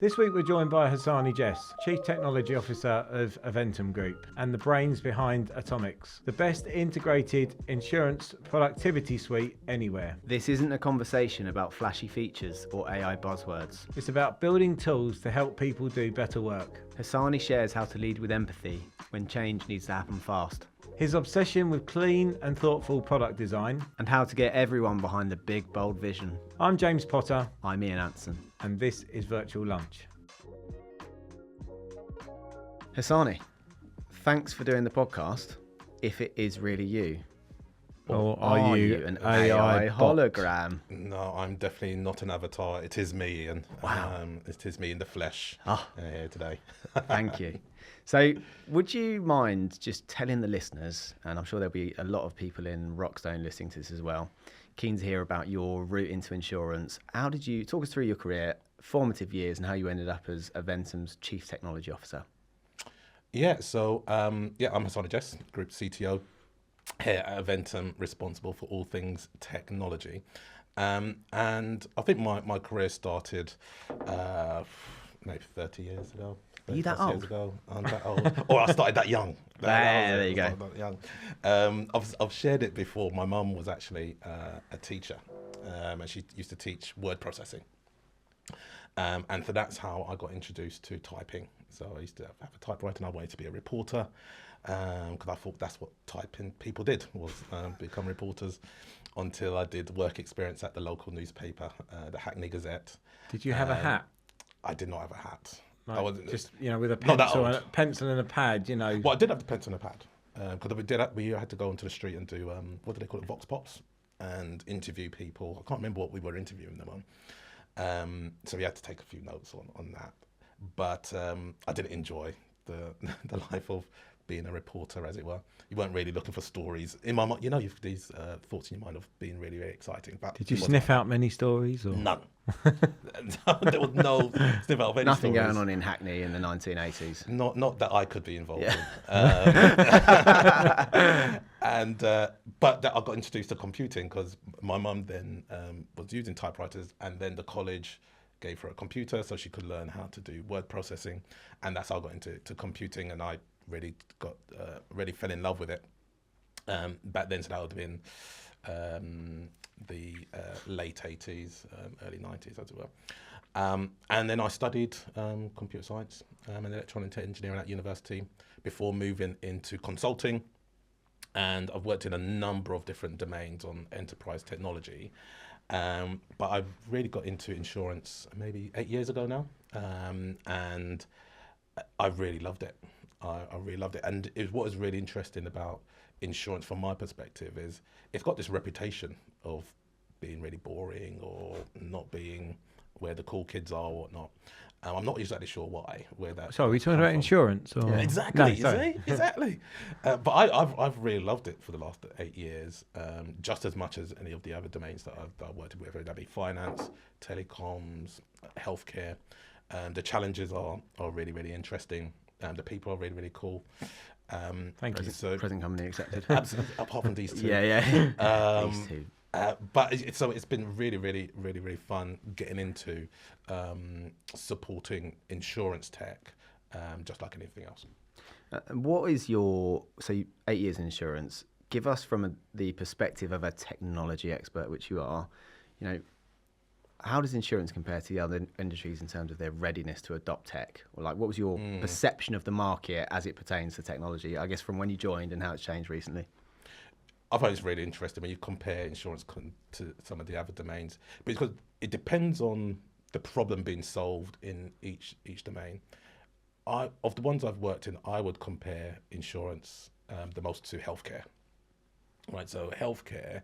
This week we're joined by Hasani Jess, Chief Technology Officer of Aventum Group and the brains behind Atomx, the best integrated insurance productivity suite anywhere. This isn't a conversation about flashy features or AI buzzwords. It's about building tools to help people do better work. Hasani shares how to lead with empathy when change needs to happen fast. His obsession with clean and thoughtful product design. And how to get everyone behind the big, bold vision. I'm James Potter. I'm Ian Anson. And this is Virtual Lunch. Hasani, thanks for doing the podcast, if it is really you. Or are you an AI hologram? No, I'm definitely not an avatar. It is me, Ian. Wow. It is me in the flesh here today. Thank you. So would you mind just telling the listeners, and I'm sure there'll be a lot of people in Rockstone listening to this as well, keen to hear about your route into insurance. How did you talk us through your career, formative years, and how you ended up as Aventum's Chief Technology Officer? So I'm Hasani Jess, Group CTO here at Aventum, responsible for all things technology. And I think my career started maybe 30 years ago. Are you that old? Years ago. I'm that old. Or I started that young. There you go. Young. I've shared it before. My mum was actually a teacher, and she used to teach word processing. And so that's how I got introduced to typing. So I used to have a typewriter and I wanted to be a reporter because I thought that's what typing people did, was become reporters, until I did work experience at the local newspaper, the Hackney Gazette. Did you have a hat? I did not have a hat. Like, I wasn't just, with a pencil and a pad, Well, I did have the pencil and a pad because we had to go onto the street and do, what do they call it, vox pops, and interview people. I can't remember what we were interviewing them on. So we had to take a few notes on that. But I didn't enjoy the life of being a reporter, as it were. You weren't really looking for stories. In my mind, you've these thoughts in your mind of being really, really exciting. But did you sniff out many stories? Or? None. There was no sniff out of any Nothing stories. going on in Hackney in the 1980s. Not that I could be involved in. But I got introduced to computing because my mum then was using typewriters, and then the college gave her a computer so she could learn how to do word processing, and that's how I got into computing, and I really fell in love with it. Back then, so that would have been the late 80s, early 90s, as it were. And then I studied computer science and electronic engineering at university before moving into consulting. And I've worked in a number of different domains on enterprise technology. But I've really got into insurance maybe 8 years ago now. And I really loved it. I really loved it. And what is really interesting about insurance from my perspective is it's got this reputation of being really boring or not being where the cool kids are or whatnot. I'm not exactly sure where that. Sorry, are we talking about insurance? Or? Yeah, exactly. No, exactly. But I've really loved it for the last 8 years, just as much as any of the other domains that I've worked with, whether that be finance, telecoms, healthcare. The challenges are really, really interesting. The people are really, really cool. Thank you. So, present company accepted. Absolutely, apart from these two. Yeah. These two. But it's been really, really, really, really fun getting into supporting insurance tech, just like anything else. What is your 8 years in insurance? Give us from the perspective of a technology expert, which you are. How does insurance compare to the other industries in terms of their readiness to adopt tech? Or what was your perception of the market as it pertains to technology? I guess from when you joined and how it's changed recently. I find it's really interesting when you compare insurance to some of the other domains, because it depends on the problem being solved in each domain. Of the ones I've worked in, I would compare insurance the most to healthcare. Right, so healthcare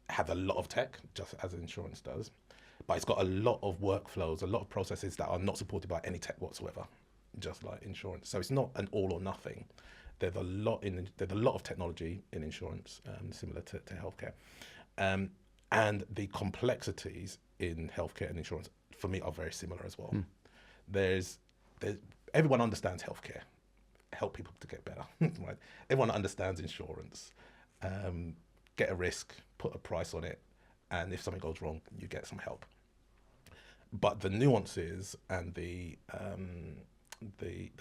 has a lot of tech, just as insurance does, but it's got a lot of workflows, a lot of processes that are not supported by any tech whatsoever, just like insurance. So it's not an all or nothing. There's a lot of technology in insurance, similar to healthcare, and the complexities in healthcare and insurance for me are very similar as well. There's everyone understands healthcare, help people to get better, right? Everyone understands insurance, get a risk, put a price on it, and if something goes wrong, you get some help. But the nuances and the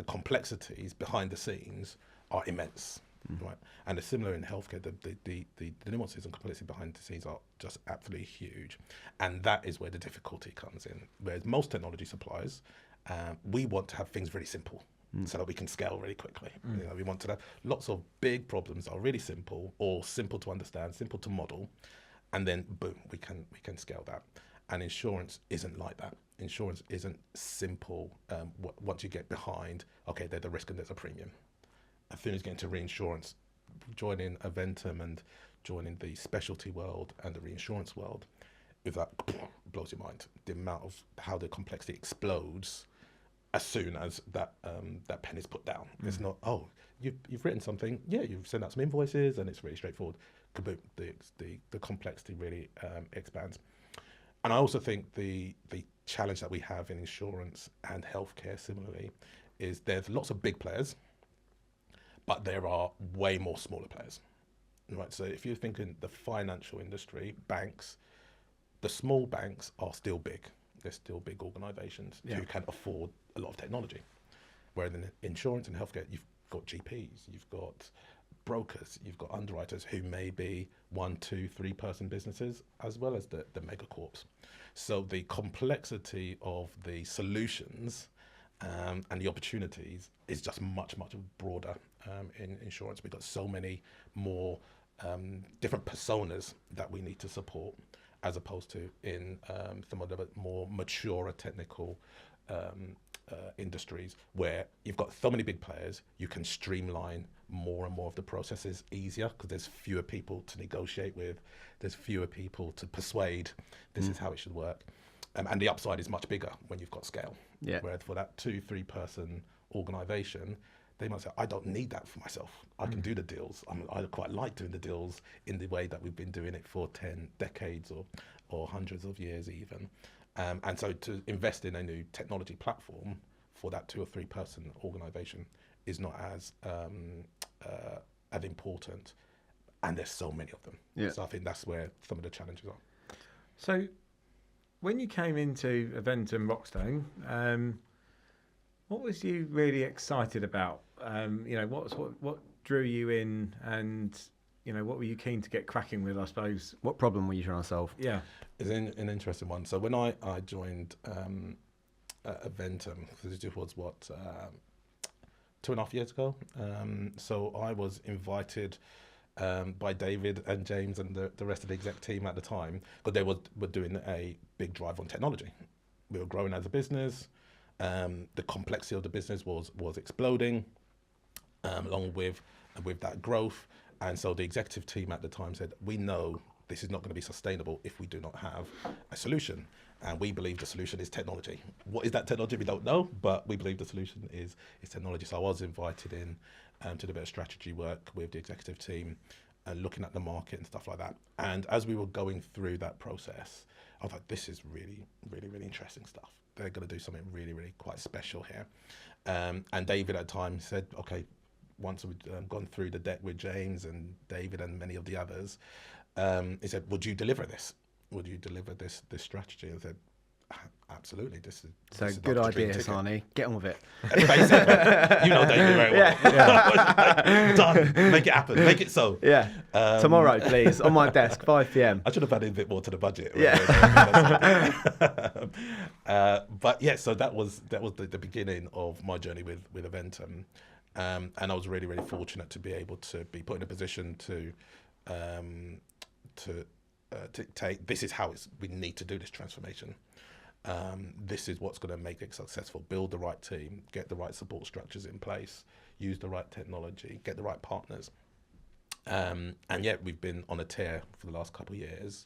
complexities behind the scenes are immense, right? And it's similar in healthcare. The nuances and complexity behind the scenes are just absolutely huge, and that is where the difficulty comes in. Whereas most technology suppliers, we want to have things really simple, so that we can scale really quickly. You know, we want to have lots of big problems that are really simple, or simple to understand, simple to model, and then boom, we can scale that. And insurance isn't like that. Insurance isn't simple. Once you get behind, okay, there's a risk and there's a premium. As soon as you get into reinsurance, joining Aventum and joining the specialty world and the reinsurance world, if that blows your mind, the amount of how the complexity explodes as soon as that pen is put down. It's not, oh, you've written something, yeah, you've sent out some invoices and it's really straightforward. Kaboom, the complexity really expands. And I also think the challenge that we have in insurance and healthcare similarly is there's lots of big players, but there are way more smaller players, right? So if you're thinking the financial industry, banks, the small banks are still big. They're still big organizations who can afford a lot of technology. Whereas in insurance and healthcare, you've got GPs, you've got brokers, you've got underwriters who may be 1, 2, 3 person businesses, as well as the megacorps. So the complexity of the solutions and the opportunities is just much, much broader in insurance. We've got so many more different personas that we need to support, as opposed to in some of the more mature technical industries where you've got so many big players, you can streamline more and more of the processes easier because there's fewer people to negotiate with, there's fewer people to persuade this is how it should work. And the upside is much bigger when you've got scale. Yeah. Whereas for that 2-3 person organization, they might say, I don't need that for myself. I can do the deals. I quite like doing the deals in the way that we've been doing it for 10 decades or hundreds of years even. And so to invest in a new technology platform for that 2 or 3 person organization is not as important. And there's so many of them. Yeah. So I think that's where some of the challenges are. So when you came into Aventum Rockstone, what was you really excited about? You know, what drew you in, and you know, what were you keen to get cracking with, I suppose? What problem were you trying to solve? Yeah, It's an interesting one. So when I joined Aventum, because it was 2.5 years ago. So I was invited by David and James and the rest of the exec team at the time, but they were doing a big drive on technology. We were growing as a business. The complexity of the business was exploding along with that growth. And so the executive team at the time said, we know this is not going to be sustainable if we do not have a solution. And we believe the solution is technology. What is that technology? We don't know, but we believe the solution is technology. So I was invited in to do a bit of strategy work with the executive team and looking at the market and stuff like that. And as we were going through that process, I was like, this is really, really, really interesting stuff. They're going to do something really, really quite special here. And David at the time said, okay, once we'd gone through the deck with James and David and many of the others, he said, would you deliver this? Would you deliver this strategy? And I said, absolutely. This is Good like idea, Hasani. Get on with it. Basically, you know David very well. Yeah. Done. Make it happen. Make it so. Yeah. Tomorrow, please, on my desk, 5 p.m. I should have added a bit more to the budget. Yeah. But yeah, so that was the beginning of my journey with Aventum. And I was really, really fortunate to be able to be put in a position to take, this is how we need to do this transformation. This is what's going to make it successful. Build the right team, get the right support structures in place, use the right technology, get the right partners. And yet we've been on a tear for the last couple of years.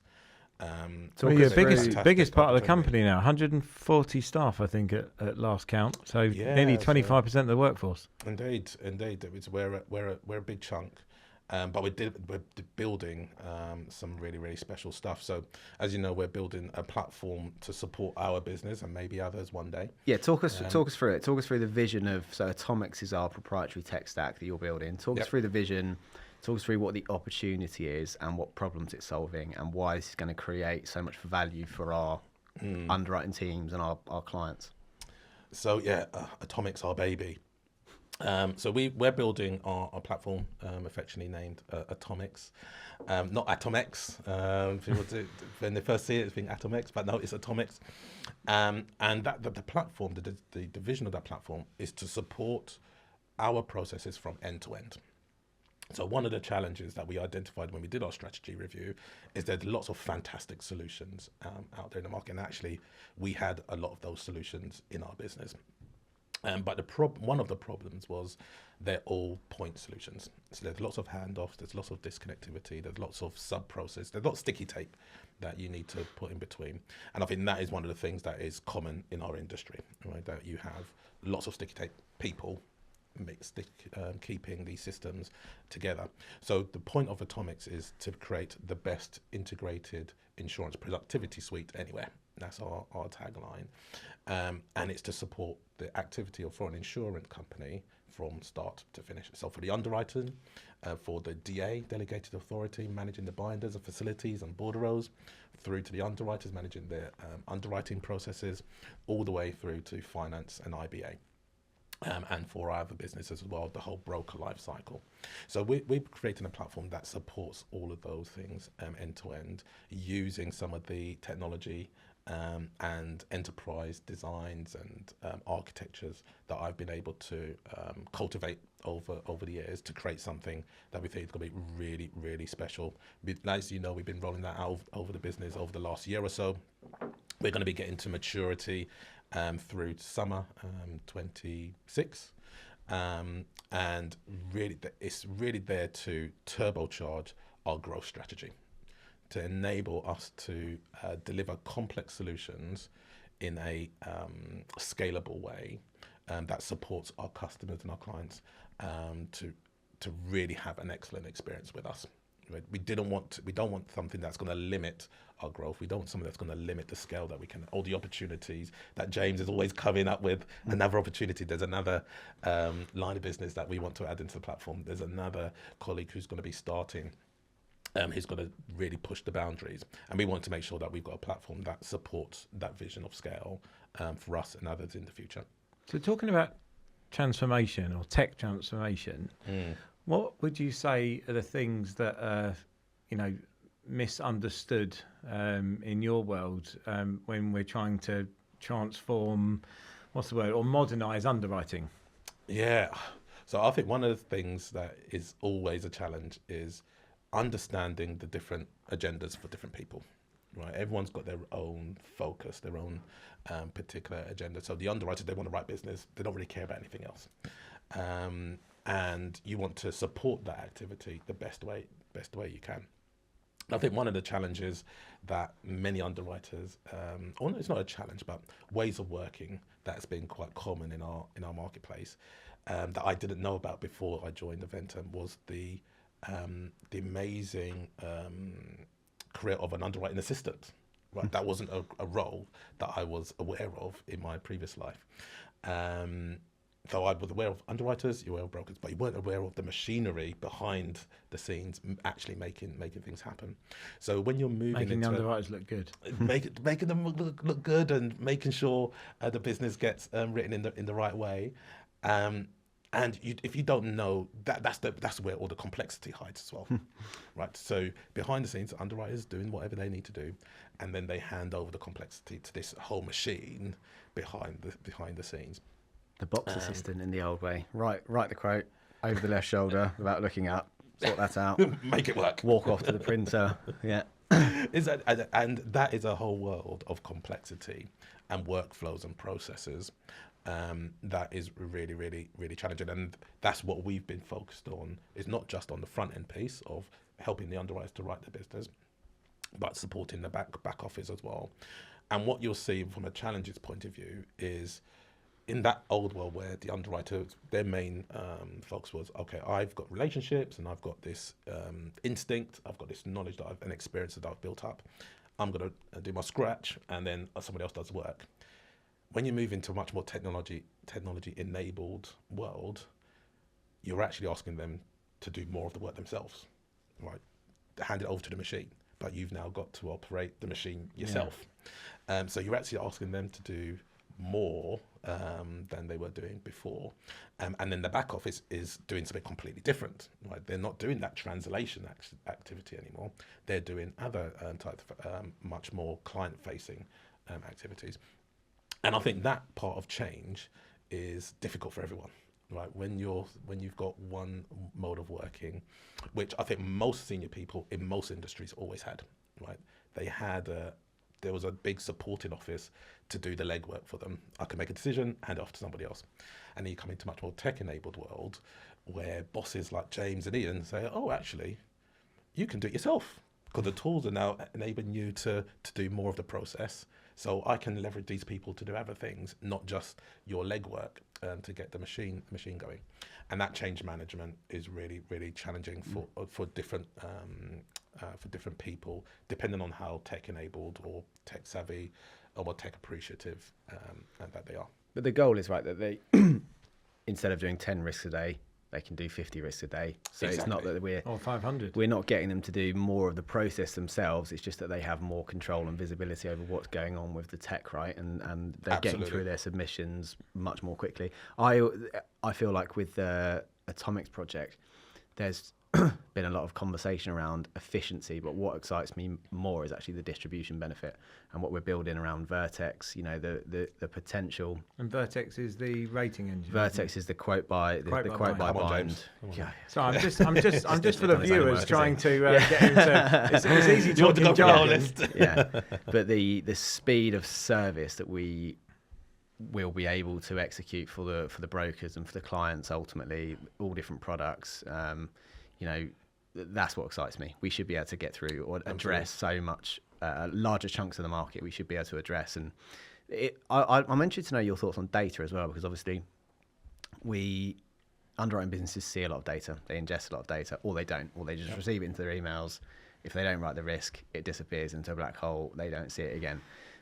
so you're biggest part of the company now, 140 staff, I think, at last count. So nearly 25% of the workforce. Indeed. We're a big chunk. But we're building some really, really special stuff. So, as you know, we're building a platform to support our business and maybe others one day. Yeah, talk us through it. Talk us through the vision of, so Atomx is our proprietary tech stack that you're building. Talk us through the vision. Talk us through what the opportunity is and what problems it's solving and why this is going to create so much value for our underwriting teams and our clients? So yeah, Atomx, our baby. So we're building our platform, affectionately named Atomx, not Atomx. People when they first see it, they think Atomx, but no, it's Atomx. And that the platform, the vision of that platform is to support our processes from end to end. So one of the challenges that we identified when we did our strategy review is there's lots of fantastic solutions out there in the market. And actually, we had a lot of those solutions in our business. But one of the problems was they're all point solutions. So there's lots of handoffs, there's lots of disconnectivity, there's lots of sub-process, there's lots of sticky tape that you need to put in between. And I think that is one of the things that is common in our industry, right? That you have lots of sticky tape people keeping these systems together. So the point of Atomx is to create the best integrated insurance productivity suite anywhere. That's our tagline. And it's to support the activity of for an insurance company from start to finish. So for the underwriting, for the DA, delegated authority, managing the binders of facilities and bordereaux, through to the underwriters managing their underwriting processes, all the way through to finance and IBA. And for our other businesses as well, the whole broker life cycle. So we're creating a platform that supports all of those things end to end, using some of the technology and enterprise designs and architectures that I've been able to cultivate over the years to create something that we think is going to be really, really special. As you know, we've been rolling that out over the business over the last year or so. We're going to be getting to maturity through summer 26, and really it's really there to turbocharge our growth strategy, to enable us to deliver complex solutions in a scalable way that supports our customers and our clients to really have an excellent experience with us. We don't want something that's going to limit our growth. We don't want something that's going to limit the scale that we can, all the opportunities that James is always coming up with. Another opportunity. There's another line of business that we want to add into the platform. There's another colleague who's going to be starting. Who's going to really push the boundaries, and we want to make sure that we've got a platform that supports that vision of scale for us and others in the future. So talking about transformation or tech transformation, what would you say are the things that are, misunderstood in your world when we're trying to transform, or modernise underwriting? Yeah. So I think one of the things that is always a challenge is understanding the different agendas for different people, right? Everyone's got their own focus, their own particular agenda. So the underwriters, they want to write business. They don't really care about anything else. And you want to support that activity the best way you can. I think one of the challenges that many underwriters, or it's not a challenge, but ways of working that's been quite common in our marketplace that I didn't know about before I joined Aventum was the amazing career of an underwriting assistant. Right, that wasn't a role that I was aware of in my previous life. So I was aware of underwriters, you were aware of brokers, but you weren't aware of the machinery behind the scenes, actually making things happen. So when you're moving making the underwriters look good, making them look good, and making sure the business gets written in the right way. And if you don't know, that's where all the complexity hides as well, right? So behind the scenes, underwriters doing whatever they need to do, and then they hand over the complexity to this whole machine behind the scenes. The box assistant in the old way. Write the quote over the left shoulder without looking up. Sort that out. Make it work. Walk off to the printer. Yeah. And that is a whole world of complexity and workflows and processes. That is really, really, really challenging, and that's what we've been focused on. Is not just on the front end piece of helping the underwriters to write their business, but supporting the back office as well. And what you'll see from a challenges point of view is in that old world where the underwriters, their main focus was, okay, I've got relationships and I've got this instinct, I've got this knowledge and experience that I've built up. I'm going to do my scratch, and then somebody else does the work. When you move into a much more technology-enabled world, you're actually asking them to do more of the work themselves, right? To hand it over to the machine. but you've now got to operate the machine yourself. So you're actually asking them to do more than they were doing before. And then the back office is doing something completely different. Right? They're not doing that translation activity anymore. They're doing other types of much more client-facing activities. And I think that part of change is difficult for everyone. Right, when you've got one mode of working, which I think most senior people in most industries always had, right? There was a big supporting office to do the legwork for them. I can make a decision, hand it off to somebody else, and then you come into a much more tech-enabled world where bosses like James and Ian say, "Oh, actually, you can do it yourself because the tools are now enabling you to do more of the process. So I can leverage these people to do other things, not just your legwork, to get the machine going." And that change management is really, really challenging for different people, depending on how tech enabled or tech savvy or tech appreciative that they are. But the goal is, right, that they instead of doing 10 risks a day, they can do 50 risks a day. So It's not that or 500. We're not getting them to do more of the process themselves. It's just that they have more control and visibility over what's going on with the tech, right? And they're getting through their submissions much more quickly. I feel like with the Atomx project, there's been a lot of conversation around efficiency, but what excites me more is actually the distribution benefit and what we're building around Vertex. You know, the potential. And Vertex is the rating engine. Vertex is the quote by bind. Yeah. So I'm just for the viewers trying to get into. It's easy talking jargon. Yeah, but the speed of service that we will be able to execute for the brokers and for the clients, ultimately, all different products. You know, that's what excites me. We should be able to get through or address so much larger chunks of the market. We should be able to address. And I'm interested to know your thoughts on data as well, because obviously underwriting businesses see a lot of data. They ingest a lot of data, or they don't, or they just receive it into their emails. If they don't write the risk, it disappears into a black hole. They don't see it again.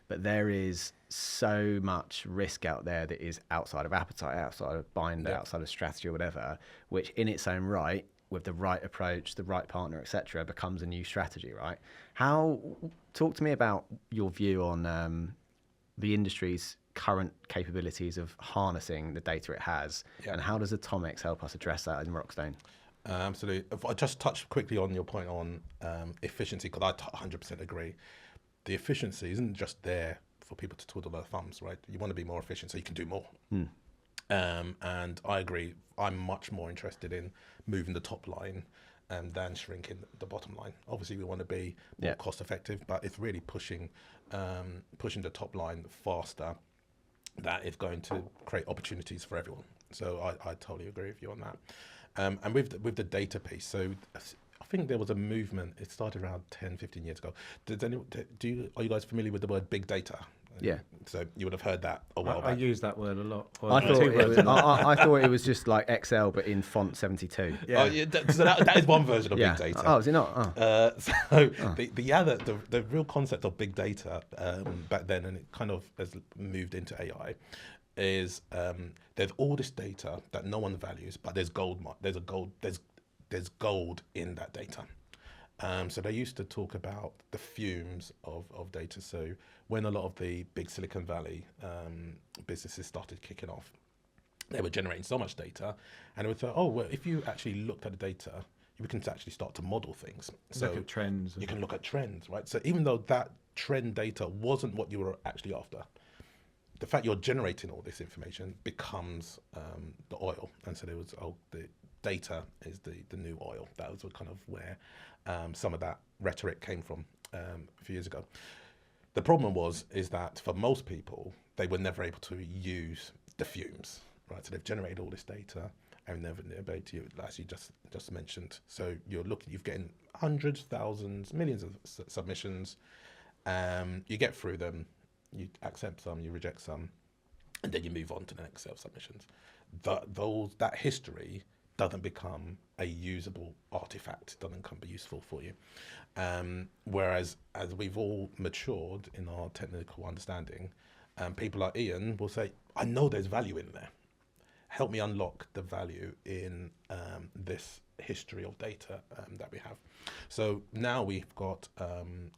But there is so much risk out there that is outside of appetite, outside of binder, outside of strategy or whatever, which in its own right, with the right approach, the right partner, etc., becomes a new strategy, right? Talk to me about your view on the industry's current capabilities of harnessing the data it has, and how does Atomx help us address that in Rockstone? Absolutely. If I just touch quickly on your point on efficiency, because I 100% agree. The efficiency isn't just there for people to twiddle their thumbs, right? You want to be more efficient so you can do more. And I agree. I'm much more interested in moving the top line than shrinking the bottom line. Obviously, we want to be more cost effective, but it's really pushing the top line faster. That is going to create opportunities for everyone. So I totally agree with you on that. And with the data piece, so I think there was a movement. It started around 10, 15 years ago. Are you guys familiar with the word big data? Yeah. So you would have heard that a while back. I use that word a lot. I thought it was just like Excel, but in font 72. Yeah. So that is one version of big data. Oh, is it not? The real concept of big data back then, and it kind of has moved into AI, is there's all this data that no one values, but there's gold. There's gold in that data. So they used to talk about the fumes of data. So when a lot of the big Silicon Valley businesses started kicking off, they were generating so much data, and they would say, oh, well, if you actually looked at the data, you can actually start to model things. So look at trends. You can look at trends, right? So even though that trend data wasn't what you were actually after, the fact you're generating all this information becomes the oil. And so there was, the data is the new oil. That was kind of where some of that rhetoric came from a few years ago. The problem is that for most people, they were never able to use the fumes, right? So they've generated all this data and never able to, as you just mentioned. So you're getting hundreds, thousands, millions of submissions. You get through them, you accept some, you reject some, and then you move on to the next set of submissions. That history doesn't become a usable artifact, doesn't be useful for you. Whereas as we've all matured in our technical understanding, people like Ian will say, I know there's value in there. help me unlock the value in this history of data that we have. So now we've got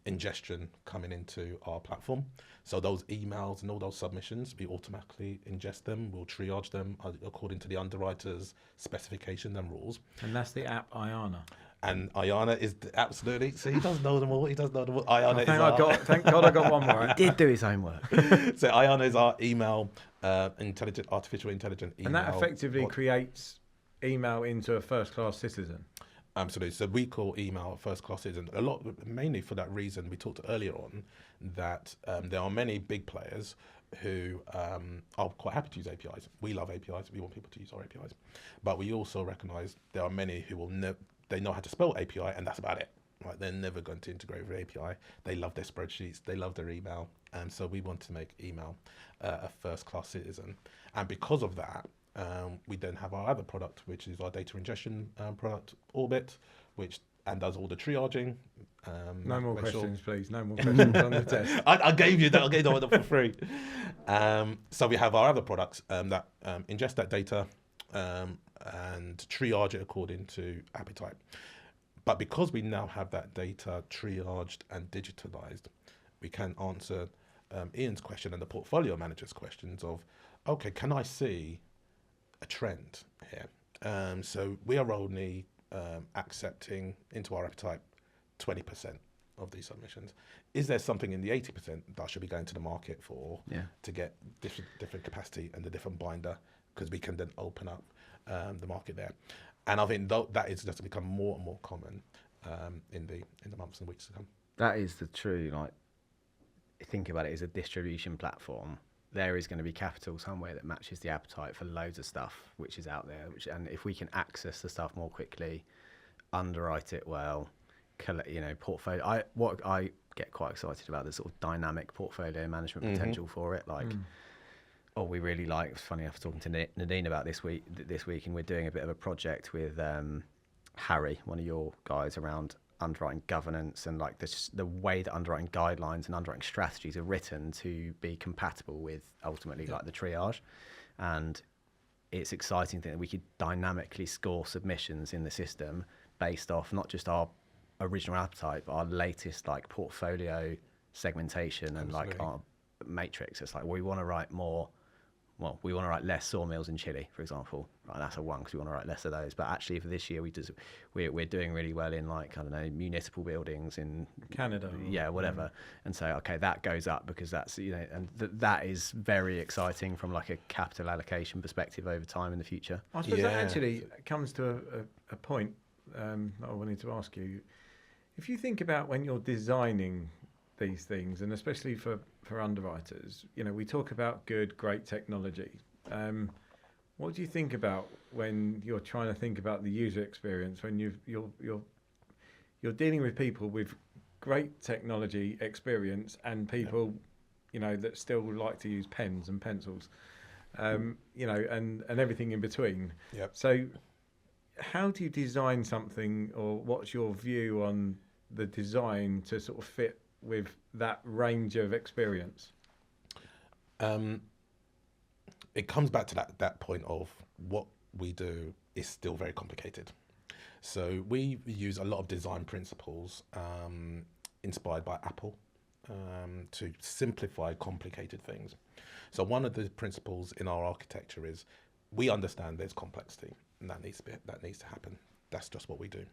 ingestion coming into our platform. So those emails and all those submissions, we automatically ingest them. We'll triage them according to the underwriter's specification and rules. And that's the app Ayana. And Ayana is absolutely, so he does know them all. Ayana Thank God I got one more. He did do his homework. So Ayana is our email, artificial intelligent email. And that effectively bot. creates email into a first-class citizen. Absolutely. So we call email first class citizen a lot, mainly for that reason we talked earlier on, that there are many big players who are quite happy to use APIs. We love APIs. We want people to use our APIs. But we also recognize there are many who will they know how to spell API, and that's about it. Right? They're never going to integrate with API. They love their spreadsheets. They love their email. And so we want to make email a first-class citizen. And because of that, we then have our other product, which is our data ingestion product, Orbit, which does all the triaging. No more questions, please. No more questions on the test. I gave you that. I gave that one for free. So we have our other products that ingest that data and triage it according to appetite. But because we now have that data triaged and digitalized, we can answer Ian's question and the portfolio manager's questions of, okay, can I see a trend here? So we are only accepting into our appetite 20% of these submissions. Is there something in the 80% that I should be going to the market for to get different capacity and a different binder? Because we can then open up the market there. And I think that is just to become more and more common in the months and weeks to come. That is the true, like, think about it as a distribution platform. There is going to be capital somewhere that matches the appetite for loads of stuff which is out there. And if we can access the stuff more quickly, underwrite it well, portfolio. What I get quite excited about the sort of dynamic portfolio management potential for it. Like, we really like. It's funny, I was talking to Nadine about this week, and we're doing a bit of a project with Harry, one of your guys, around underwriting governance and like the way that underwriting guidelines and underwriting strategies are written to be compatible with ultimately like the triage. And it's exciting that we could dynamically score submissions in the system based off not just our original appetite, but our latest like portfolio segmentation and like our matrix. It's like we want to write more. Well, we want to write less sawmills in Chile, for example. Right, that's a one because we want to write less of those. But actually, for this year, we're doing really well in like, I don't know, municipal buildings in Canada. Whatever. And so, okay, that goes up because that's, and that is very exciting from like a capital allocation perspective over time in the future. I suppose that actually comes to a point that I wanted to ask you. If you think about when you're designing these things, and especially for underwriters, we talk about great technology. What do you think about when you're trying to think about the user experience, when you're dealing with people with great technology experience and people, that still like to use pens and pencils, and everything in between. Yep. So how do you design something, or what's your view on the design to sort of fit with that range of experience? It comes back to that point of what we do is still very complicated. So we use a lot of design principles inspired by Apple to simplify complicated things. So one of the principles in our architecture is we understand there's complexity, and that needs to happen. That's just what we do.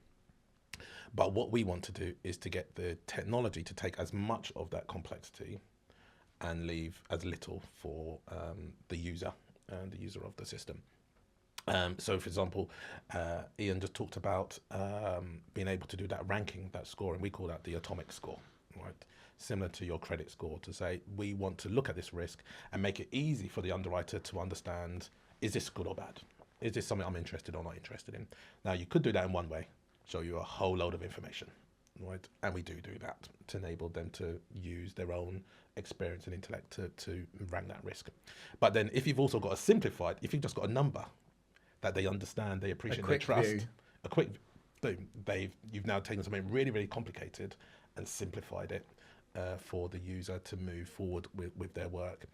But what we want to do is to get the technology to take as much of that complexity and leave as little for the user and the user of the system. So, for example, Ian just talked about being able to do that ranking, that scoring. We call that the Atomx score, right? Similar to your credit score, to say we want to look at this risk and make it easy for the underwriter to understand, is this good or bad? Is this something I'm interested or not interested in? Now, you could do that in one way, show you a whole load of information, right? And we do that to enable them to use their own experience and intellect to rank that risk. But then if you've also got a simplified, if you've just got a number that they understand, they appreciate, they trust, view. A quick boom, you've now taken something really, really complicated and simplified it for the user to move forward with their work.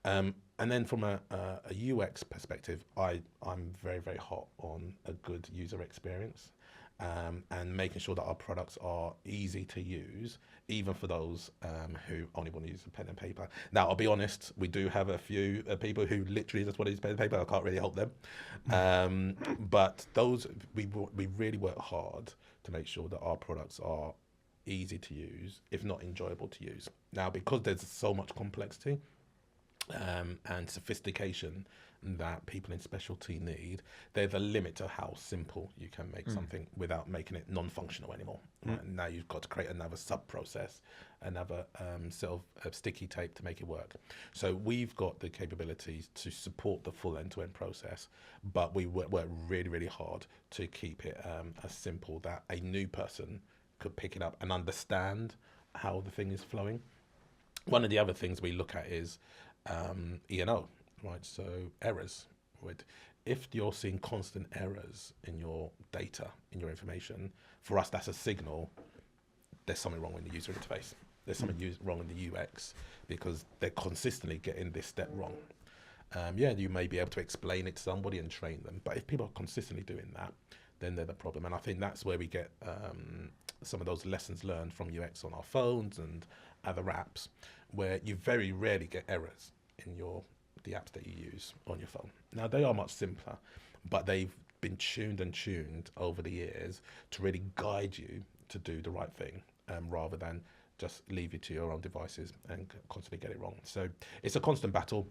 And then from a UX perspective, I'm very, very hot on a good user experience. And making sure that our products are easy to use, even for those who only want to use a pen and paper. Now, I'll be honest, we do have a few people who literally just want to use pen and paper. I can't really help them. But those, we really work hard to make sure that our products are easy to use, if not enjoyable to use. Now, because there's so much complexity and sophistication that people in specialty need, there's a limit to how simple you can make something without making it non-functional anymore. Right? Now you've got to create another sub-process, another set of sticky tape to make it work. So we've got the capabilities to support the full end-to-end process, but we work really, really hard to keep it as simple that a new person could pick it up and understand how the thing is flowing. One of the other things we look at is E&O. Right, so errors. Right? If you're seeing constant errors in your data, in your information, for us that's a signal there's something wrong with the user interface. There's something wrong in the UX because they're consistently getting this step wrong. You may be able to explain it to somebody and train them, but if people are consistently doing that, then they're the problem. And I think that's where we get some of those lessons learned from UX on our phones and other apps, where you very rarely get errors in the apps that you use on your phone. Now, they are much simpler, but they've been tuned over the years to really guide you to do the right thing, rather than just leave you to your own devices and constantly get it wrong. So it's a constant battle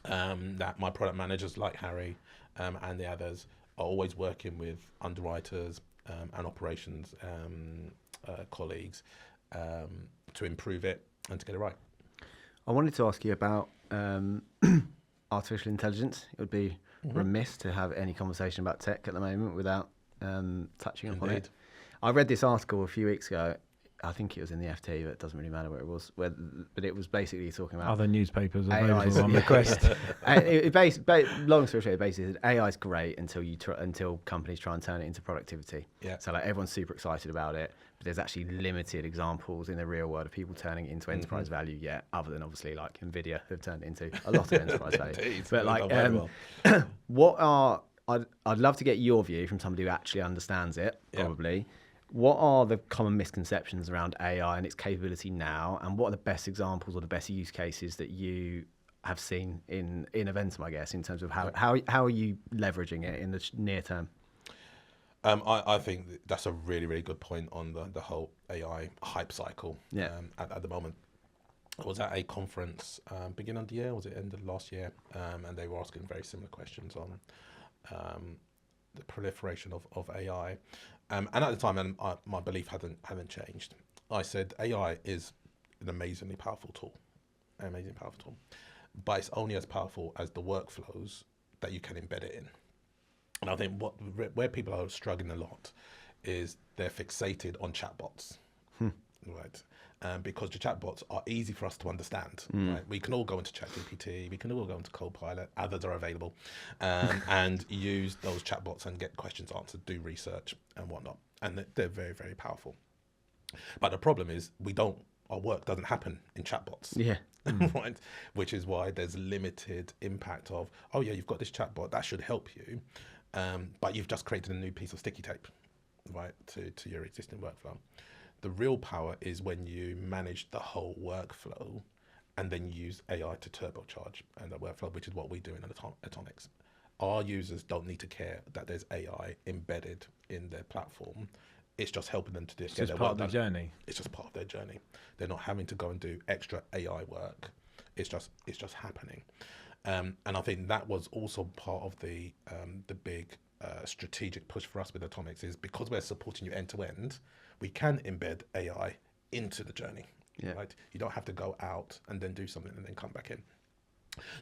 that my product managers like Harry and the others are always working with underwriters and operations colleagues to improve it and to get it right. I wanted to ask you about artificial intelligence. It would be remiss to have any conversation about tech at the moment without touching upon it. I read this article a few weeks ago. I think it was in the FT, but it doesn't really matter where it was. But it was basically talking about other newspapers AI's, available on request. Long story short, basically, AI is great until companies try and turn it into productivity. Yeah. So like everyone's super excited about it, but there's actually limited examples in the real world of people turning it into enterprise value yet, other than obviously like Nvidia have turned it into a lot of enterprise value. Indeed. But like, I'd love to get your view from somebody who actually understands it, probably. Yeah. What are the common misconceptions around AI and its capability now, and what are the best examples or the best use cases that you have seen in Aventum, I guess, in terms of how are you leveraging it in the near term? I think that's a really, really good point on the whole AI hype cycle at the moment. I was at a conference beginning of the year, was it end of last year, and they were asking very similar questions on the proliferation of AI. And at the time, my belief hadn't changed. I said AI is an amazingly powerful tool, but it's only as powerful as the workflows that you can embed it in. And I think where people are struggling a lot is they're fixated on chatbots, right? Because the chatbots are easy for us to understand. Right? We can all go into ChatGPT, we can all go into Copilot, others are available, and use those chatbots and get questions answered, do research and whatnot. And they're very, very powerful. But the problem is our work doesn't happen in chatbots. Yeah. Right? Which is why there's limited impact of, oh yeah, you've got this chatbot, that should help you, but you've just created a new piece of sticky tape, right, to your existing workflow. The real power is when you manage the whole workflow and then you use AI to turbocharge and the workflow, which is what we do in Atomx. Our users don't need to care that there's AI embedded in their platform. It's just helping them to get their work done. It's part of the journey. It's just part of their journey. They're not having to go and do extra AI work. It's just happening. And I think that was also part of the big strategic push for us with Atomx, is because we're supporting you end to end, we can embed AI into the journey. Yeah. Right? You don't have to go out and then do something and then come back in.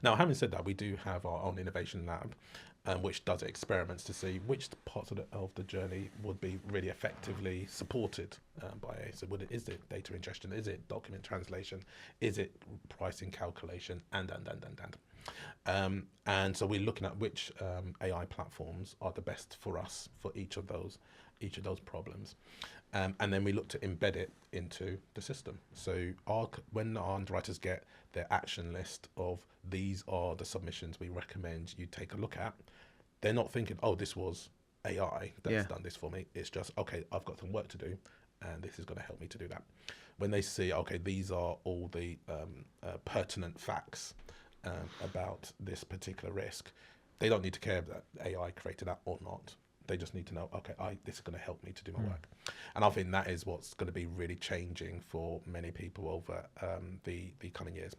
Now, having said that, we do have our own innovation lab, which does experiments to see which parts of the journey would be really effectively supported by AI. So is it data ingestion? Is it document translation? Is it pricing calculation? And so we're looking at which AI platforms are the best for us for each of those problems. And then we look to embed it into the system. So when our underwriters get their action list of these are the submissions we recommend you take a look at, they're not thinking, oh, this was AI that's done this for me. It's just, okay, I've got some work to do, and this is going to help me to do that. When they see, okay, these are all the pertinent facts about this particular risk, they don't need to care that AI created that or not. They just need to know, okay, this is going to help me to do my work. And I think that is what's going to be really changing for many people over the coming years.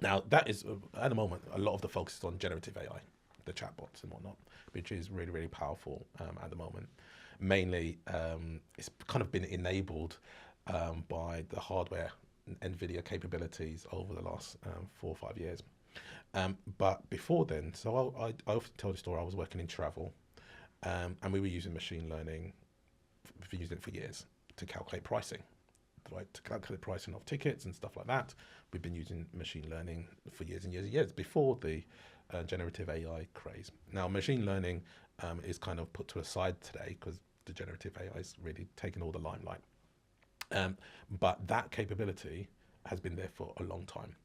Now, that is, at the moment, a lot of the focus is on generative AI, the chatbots and whatnot, which is really, really powerful at the moment. Mainly, it's kind of been enabled by the hardware NVIDIA capabilities over the last 4 or 5 years. But before then, so I often tell the story, I was working in travel, and we were using machine learning, we've used it for years to calculate pricing, right? To calculate pricing of tickets and stuff like that. We've been using machine learning for years and years and years before the generative AI craze. Now, machine learning is kind of put to a side today because the generative AI is really taking all the limelight. But that capability has been there for a long time,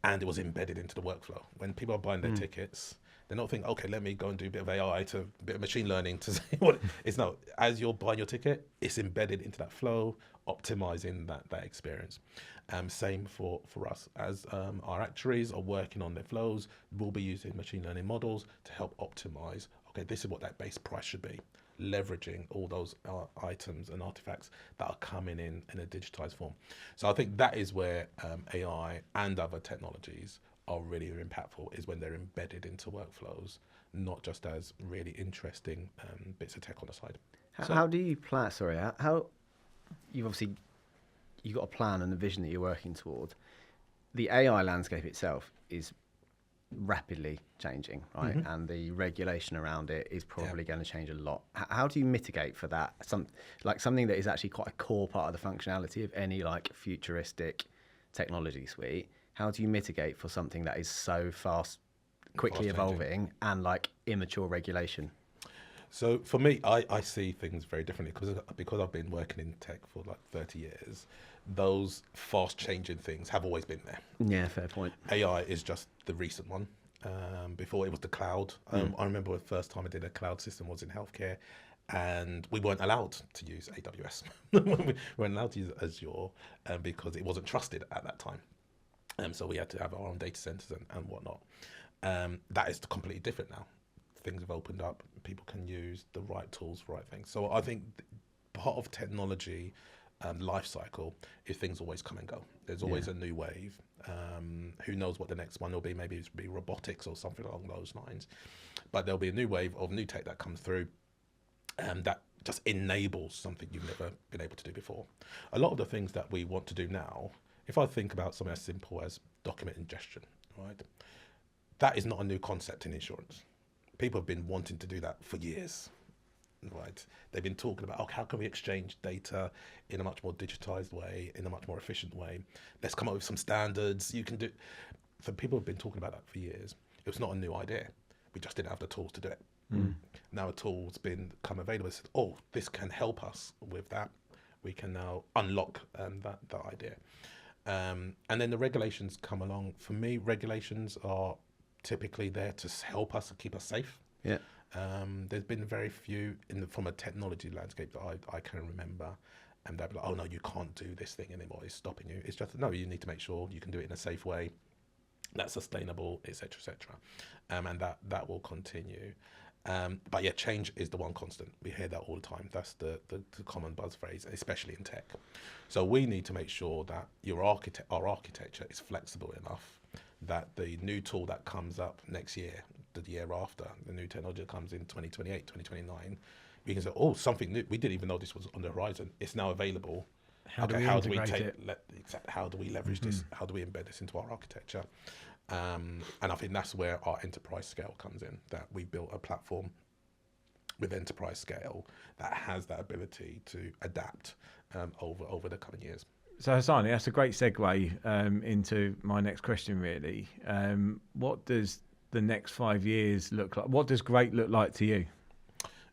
and it was embedded into the workflow. When people are buying their tickets, they're not thinking, okay, let me go and do a bit of AI a bit of machine learning to say what it's. No, as you're buying your ticket, it's embedded into that flow, optimizing that experience. Same for us, as our actuaries are working on their flows, we'll be using machine learning models to help optimize, okay, this is what that base price should be, leveraging all those items and artifacts that are coming in a digitized form. So I think that is where AI and other technologies are really impactful, is when they're embedded into workflows, not just as really interesting bits of tech on the side. How do you plan? Sorry, how you've got a plan and a vision that you're working toward. The AI landscape itself is rapidly changing, right? And the regulation around it is probably going to change a lot. How do you mitigate for that? Something that is actually quite a core part of the functionality of any like futuristic technology suite. How do you mitigate for something that is so quickly evolving and like immature regulation? So for me, I see things very differently because I've been working in tech for like 30 years. Those fast changing things have always been there. Yeah, fair point. AI is just the recent one. Before it was the cloud. I remember the first time I did a cloud system was in healthcare, and we weren't allowed to use AWS. We weren't allowed to use Azure because it wasn't trusted at that time. So we had to have our own data centers and whatnot. That is completely different now. Things have opened up. People can use the right tools for the right things. So I think part of technology life cycle is things always come and go. There's always a new wave. Who knows what the next one will be? Maybe it'll be robotics or something along those lines. But there'll be a new wave of new tech that comes through that just enables something you've never been able to do before. A lot of the things that we want to do now, if I think about something as simple as document ingestion, right? That is not a new concept in insurance. People have been wanting to do that for years, right? They've been talking about, how can we exchange data in a much more digitized way, in a much more efficient way? Let's come up with some standards. You can do. So people have been talking about that for years. It was not a new idea. We just didn't have the tools to do it. Now a tool's become available. It says, this can help us with that. We can now unlock that idea. And then the regulations come along. For me, regulations are typically there to help us and keep us safe. Yeah. There's been very few from a technology landscape that I can remember, and they'll be like, no, you can't do this thing anymore. It's stopping you. It's just, no, you need to make sure you can do it in a safe way, that's sustainable, etc., etc. And that will continue. But yeah, change is the one constant. We hear that all the time. That's the common buzz phrase, especially in tech. So we need to make sure that our architecture is flexible enough that the new tool that comes up next year, the year after, the new technology that comes in 2028, 2029, we can say, something new. We didn't even know this was on the horizon. It's now available. How do we leverage this? How do we embed this into our architecture? And I think that's where our enterprise scale comes in, that we built a platform with enterprise scale that has that ability to adapt over the coming years. So Hasani, that's a great segue into my next question really. What does the next 5 years look like? What does great look like to you?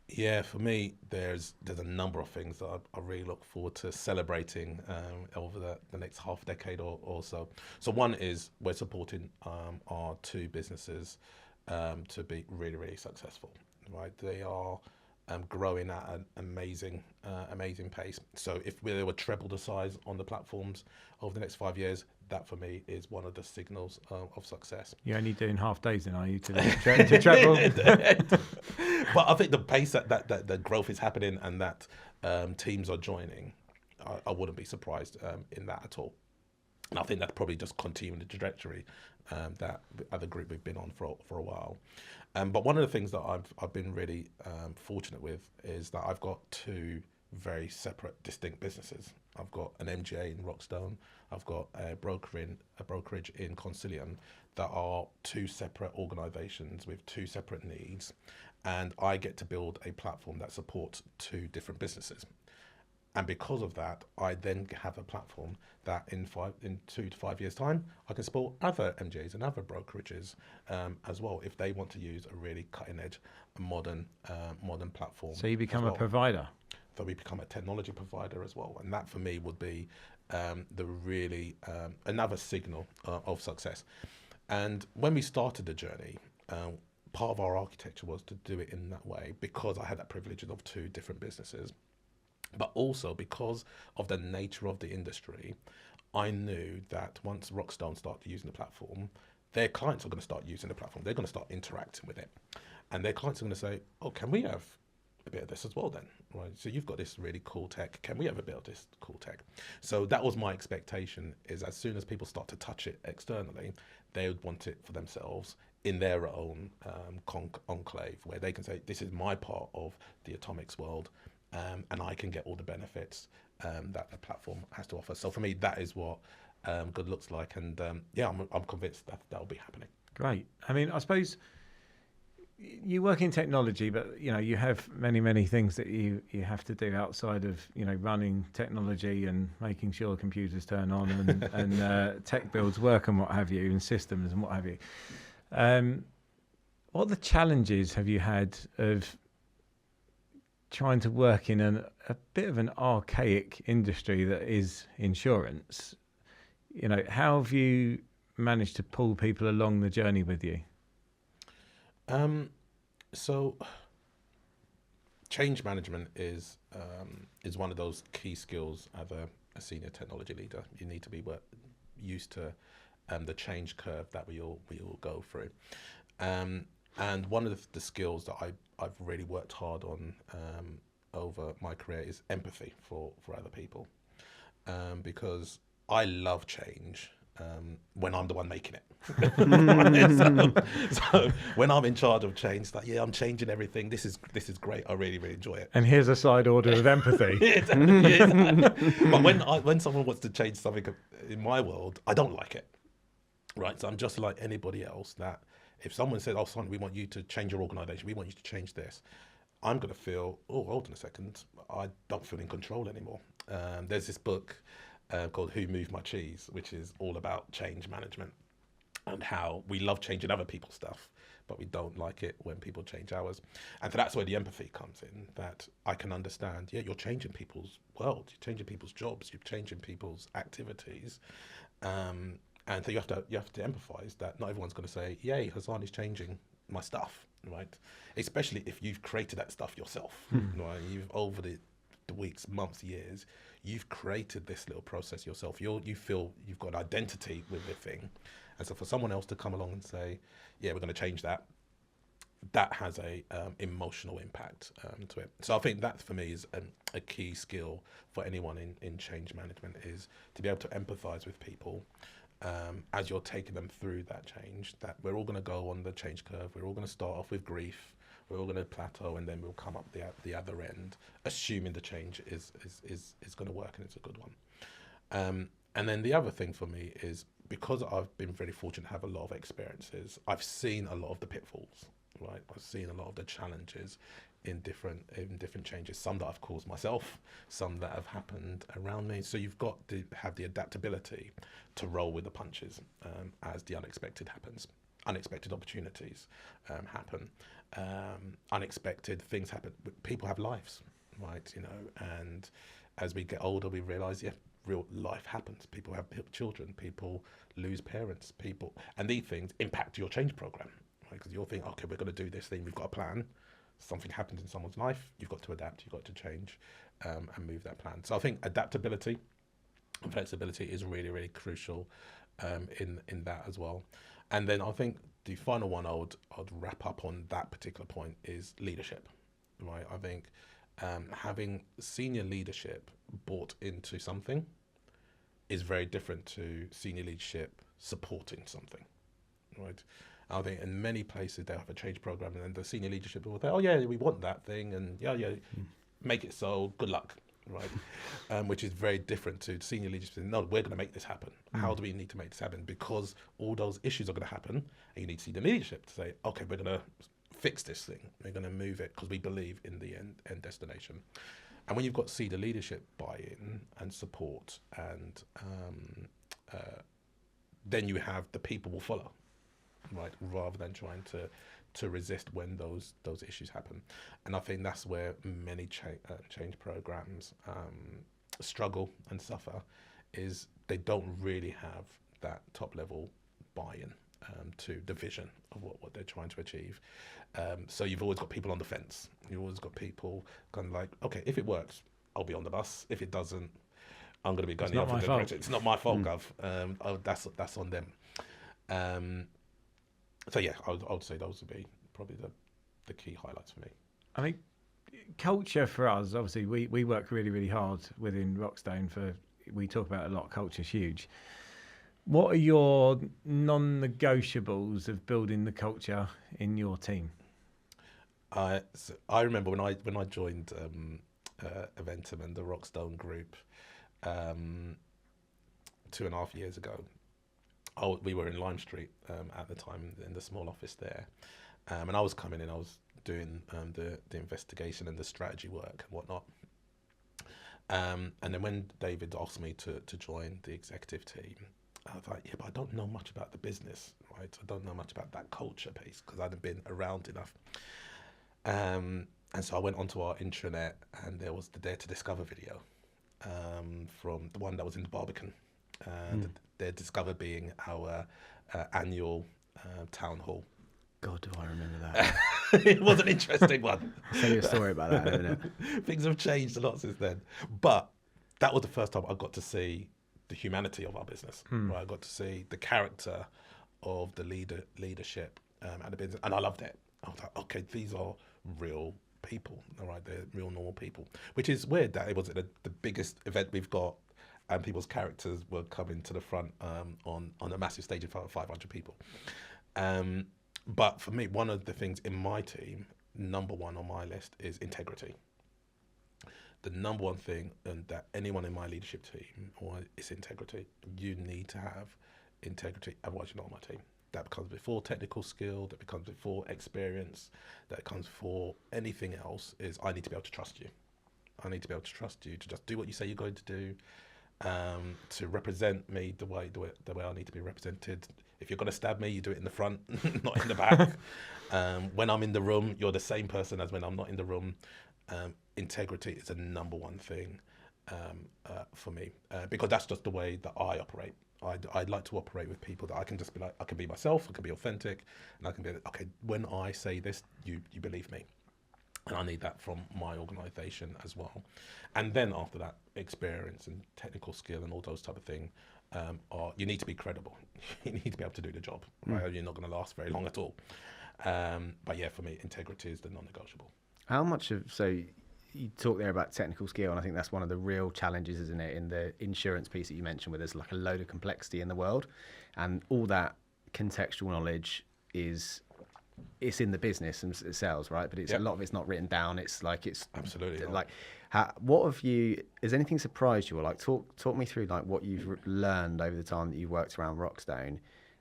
Yeah, for me, there's a number of things that I really look forward to celebrating over the next half decade or so. So one is we're supporting our two businesses to be really, really successful. Right, they are growing at an amazing pace. So if they were treble the size on the platforms over the next 5 years, that for me is one of the signals of success. You're only doing half days then, are you, to travel? But I think the pace that the growth is happening and that teams are joining, I wouldn't be surprised in that at all. And I think that's probably just continuing the trajectory that other group we've been on for a while. But one of the things that I've been really fortunate with is that I've got two very separate, distinct businesses. I've got an MGA in Rockstone. I've got a brokerage in Concilium that are two separate organisations with two separate needs, and I get to build a platform that supports two different businesses. And because of that, I then have a platform that in 2 to 5 years' time, I can support other MJs and other brokerages as well if they want to use a really cutting-edge, modern platform. So you become as well. a provider. So we become a technology provider as well, and that for me would be the really another signal of success. And when we started the journey, part of our architecture was to do it in that way because I had that privilege of two different businesses. But also because of the nature of the industry, I knew that once Rockstone started using the platform, their clients are going to start using the platform. They're going to start interacting with it. And their clients are going to say, oh, can we have a bit of this as well then? Right. So you've got this really cool tech. Can we have a bit of this cool tech? So that was my expectation, is as soon as people start to touch it externally, they would want it for themselves in their own enclave where they can say, this is my part of the Atomx world. And I can get all the benefits that the platform has to offer. So for me, that is what good looks like, and I'm convinced that will be happening. Great. I mean, I suppose you work in technology, but you have many things that you have to do outside of running technology and making sure computers turn on and tech builds work and what have you, and systems and what have you. What are the challenges have you had of trying to work in a bit of an archaic industry that is insurance? How have you managed to pull people along the journey with you? So change management is one of those key skills as a senior technology leader. You need to be used to the change curve that we all go through. And one of the skills that I've really worked hard on over my career is empathy for other people, because I love change when I'm the one making it. so when I'm in charge of change, like, I'm changing everything. This is great. I really enjoy it. And here's a side order of empathy. But when someone wants to change something in my world, I don't like it. Right. So I'm just like anybody else, that if someone said, oh, son, we want you to change your organization, we want you to change this, I'm going to feel, oh, hold on a second, I don't feel in control anymore. There's this book called Who Moved My Cheese, which is all about change management and how we love changing other people's stuff, but we don't like it when people change ours. And so that's where the empathy comes in, that I can understand, you're changing people's world, you're changing people's jobs, you're changing people's activities. And so you have to empathise that not everyone's going to say, yay, Hasani's changing my stuff, right? Especially if you've created that stuff yourself, right? You've, over the weeks, months, years, you've created this little process yourself. You feel you've got identity with the thing. And so for someone else to come along and say, yeah, we're going to change that, that has a emotional impact to it. So I think that for me is a key skill for anyone in change management, is to be able to empathise with people. As you're taking them through that change, that we're all going to go on the change curve. We're all going to start off with grief. We're all going to plateau, and then we'll come up the other end, assuming the change is going to work and it's a good one. And then the other thing for me is, because I've been very fortunate to have a lot of experiences, I've seen a lot of the pitfalls, right? I've seen a lot of the challenges in different changes, some that I've caused myself, some that have happened around me. So you've got to have the adaptability to roll with the punches as the unexpected happens. unexpected opportunities happen. Unexpected things happen. People have lives, right? And as we get older, we realise, real life happens. People have children. People lose parents. And these things impact your change program, right? Because you'll think, okay, we're going to do this thing. We've got a plan. Something happens in someone's life. You've got to adapt. You've got to change and move that plan. So I think adaptability and flexibility is really, really crucial in that as well. And then I think the final one I'd wrap up on that particular point is leadership, right? I think having senior leadership bought into something is very different to senior leadership supporting something, right? I think in many places they'll have a change program and then the senior leadership will say, oh yeah, we want that thing and make it so, good luck, right? Which is very different to senior leadership saying, no, we're going to make this happen. How do we need to make this happen? Because all those issues are going to happen and you need senior leadership to say, okay, we're going to fix this thing. We're going to move it because we believe in the end destination. And when you've got senior leadership buy-in and support, and then you have the people will follow, right? Rather than trying to resist when those issues happen. And I think that's where many change programs struggle and suffer, is they don't really have that top level buy-in to the vision of what they're trying to achieve. So you've always got people on the fence. You've always got people kind of like, okay, if it works, I'll be on the bus. If it doesn't, I'm going to be going the other direction. It's not my fault, Gov. That's on them. So yeah, I would say those would be probably the key highlights for me. I think culture for us, obviously, we work really, really hard within Rockstone. We talk about it a lot. Culture's huge. What are your non-negotiables of building the culture in your team? I remember when I joined Aventum and the Rockstone group 2.5 years ago. We were in Lime Street at the time in the small office there, and I was coming in. I was doing the investigation and the strategy work and whatnot. And then when David asked me to join the executive team, I was like, yeah, but I don't know much about the business, right? I don't know much about that culture piece because I hadn't been around enough. And so I went onto our intranet and there was the Dare to Discover video from the one that was in the Barbican. The Dare to Discover being our annual town hall. God, do I remember that? It was an interesting one. I'll tell you a story about that in a minute. Things have changed a lot since then. But that was the first time I got to see the humanity of our business. Right? I got to see the character of the leadership and the business, and I loved it. I was like, okay, these are real people, all right? They're real normal people, which is weird that it was the biggest event we've got, and people's characters were coming to the front on a massive stage in front of 500 people. But for me, one of the things in my team, number one on my list is integrity. The number one thing, and that anyone in my leadership team is integrity. You need to have integrity, otherwise you're not on my team. That comes before technical skill, that becomes before experience, that comes before anything else. Is I need to be able to trust you. I need to be able to trust you to just do what you say you're going to do, to represent me the way I need to be represented. If you're going to stab me, you do it in the front, not in the back. When I'm in the room, you're the same person as when I'm not in the room. Integrity is a number one thing for me, because that's just the way that I operate. I'd like to operate with people that I can just be like, I can be myself, I can be authentic, and I can be, okay, when I say this, you believe me. And I need that from my organisation as well. And then after that, experience and technical skill and all those type of things, you need to be credible. You need to be able to do the job, right? You're not going to last very long at all. But yeah, for me, integrity is the non-negotiable. How much of, so you talk there about technical skill, and I think that's one of the real challenges, isn't it, in the insurance piece that you mentioned, where there's like a load of complexity in the world, and all that contextual knowledge it's in the business and sales, right? But it's a lot of it's not written down. It's like absolutely like, what have you? Has anything surprised you, or like talk me through like what you've learned over the time that you've worked around Rockstone,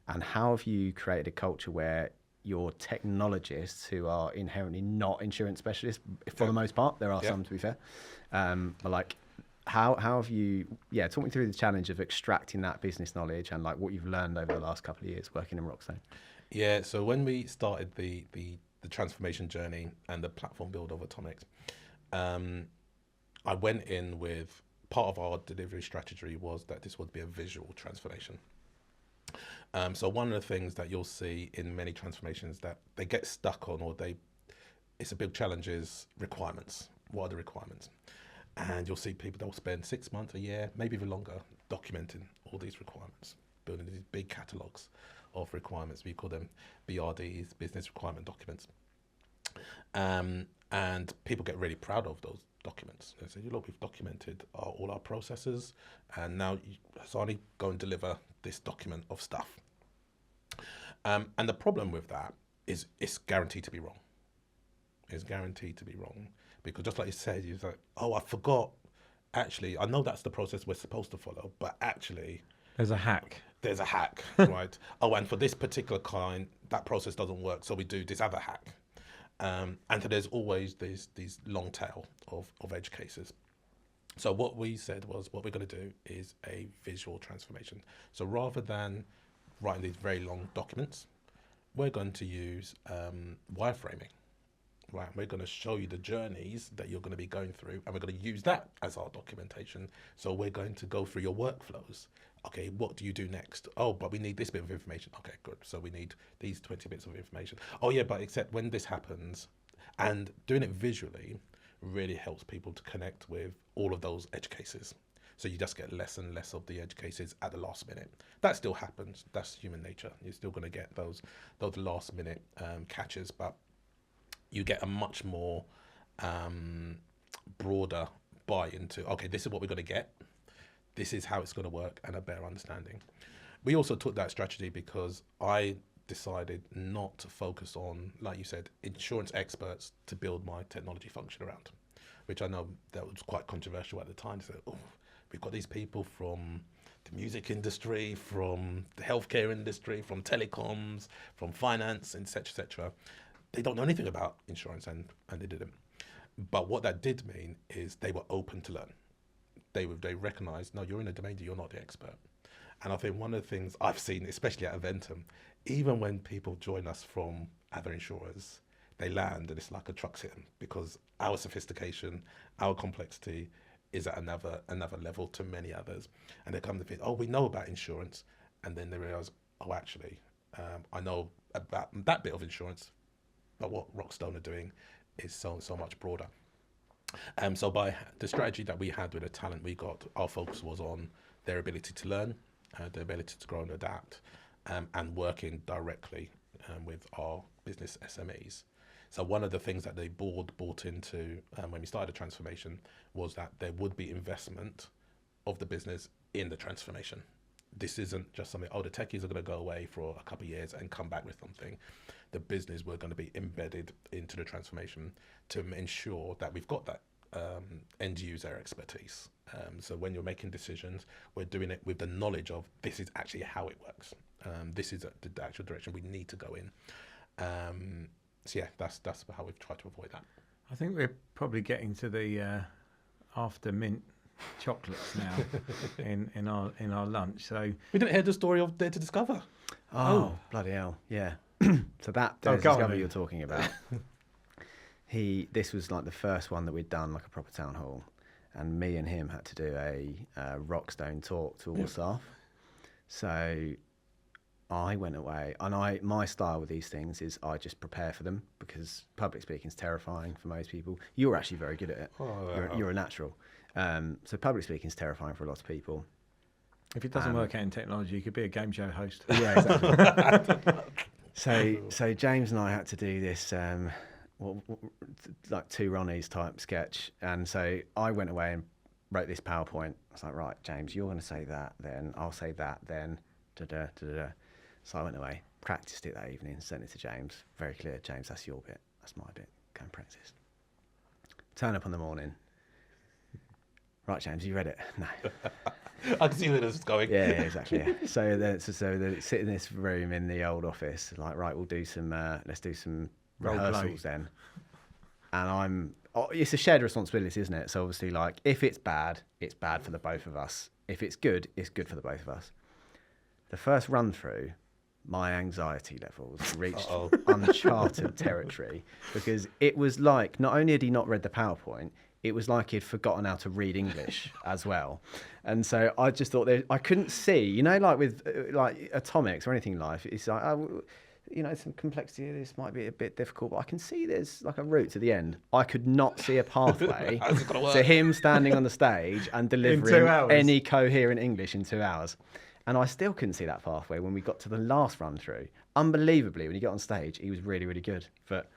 and how have you created a culture where your technologists, who are inherently not insurance specialists for the most part, there are some to be fair, but like how have you talk me through the challenge of extracting that business knowledge and like what you've learned over the last couple of years working in Rockstone. Yeah, so when we started the transformation journey and the platform build of Atomx, I went in with part of our delivery strategy was that this would be a visual transformation. So one of the things that you'll see in many transformations that they get stuck on, or it's a big challenge, is requirements. What are the requirements? And you'll see people, they'll spend 6 months, a year, maybe even longer, documenting all these requirements, building these big catalogs of requirements. We call them BRDs, business requirement documents. And people get really proud of those documents. They say, look, we've documented all our processes, and now Hasani, go and deliver this document of stuff. And the problem with that is it's guaranteed to be wrong. It's guaranteed to be wrong. Because just like you said, you're like, oh, I forgot. Actually, I know that's the process we're supposed to follow, but actually... There's a hack. There's a hack, right? Oh, and for this particular client, that process doesn't work, so we do this other hack. And so there's always these long tail of edge cases. So what we said was, what we're going to do is a visual transformation. So rather than writing these very long documents, we're going to use wireframing. Right, we're going to show you the journeys that you're going to be going through, and we're going to use that as our documentation. So we're going to go through your workflows. Okay, what do you do next? Oh, but we need this bit of information. Okay, good. So we need these 20 bits of information. Oh yeah, but except when this happens, and doing it visually really helps people to connect with all of those edge cases. So you just get less and less of the edge cases at the last minute. That still happens. That's human nature. You're still going to get those last minute catches, but you get a much more broader buy into, okay, this is what we're going to get. This is how it's going to work, and a better understanding. We also took that strategy because I decided not to focus on, like you said, insurance experts to build my technology function around, which I know that was quite controversial at the time. So, oh, we've got these people from the music industry, from the healthcare industry, from telecoms, from finance, etc., etc. They don't know anything about insurance, and they didn't. But what that did mean is they were open to learn. They recognized, no, you're in a domain that you're not the expert. And I think one of the things I've seen, especially at Aventum, even when people join us from other insurers, they land and it's like a truck's hit them, because our sophistication, our complexity is at another level to many others. And they come to think, oh, we know about insurance. And then they realize, oh, actually, I know about that bit of insurance, but what Rockstone are doing is so much broader. So by the strategy that we had with the talent we got, our focus was on their ability to learn, their ability to grow and adapt, and working directly with our business SMEs. So one of the things that the board bought into when we started the transformation was that there would be investment of the business in the transformation. This isn't just something, oh, the techies are going to go away for a couple of years and come back with something. The business were going to be embedded into the transformation to ensure that we've got that end user expertise. So when you're making decisions, we're doing it with the knowledge of this is actually how it works. This is the actual direction we need to go in. So yeah, that's how we've tried to avoid that. I think we're probably getting to the after mint chocolates now in our lunch. So we didn't hear the story of Dare to Discover. Oh, bloody hell, yeah. So that Oh, Dare to go on Discover then. you're talking about, this was like the first one that we'd done, like a proper town hall, and me and him had to do a Rockstone talk to all staff. So I went away, and my style with these things is I just prepare for them, because public speaking is terrifying for most people. You're actually very good at it. You're a natural. So public speaking is terrifying for a lot of people. if it doesn't work out in technology, you could be a game show host. Yeah, exactly. So James and I had to do this like two Ronnies type sketch, and so I went away and wrote this PowerPoint. I was like, right, James, you're going to say that, then I'll say that, then da-da. So I went away, practiced it that evening, sent it to James. Very clear, James, that's your bit, that's my bit, go and practice. Turn up in the morning. Right, James, you read it? No. I can see where this is going. Yeah, exactly. Yeah. So they sit in this room in the old office, like, right, we'll do some, let's do some Role rehearsals play. then. And it's a shared responsibility, isn't it? So obviously, like, if it's bad for the both of us. If it's good for the both of us. The first run through, my anxiety levels reached Uh-oh. uncharted territory, because it was like, not only had he not read the PowerPoint, it was like he'd forgotten how to read English as well. And so I just thought I couldn't see, you know, like with like Atomics or anything like, it's like, you know, some complexity of this might be a bit difficult, but I can see there's like a route to the end. I could not see a pathway to him standing on the stage and delivering any coherent English in 2 hours. And I still couldn't see that pathway when we got to the last run through. Unbelievably, when he got on stage, he was really, really good. But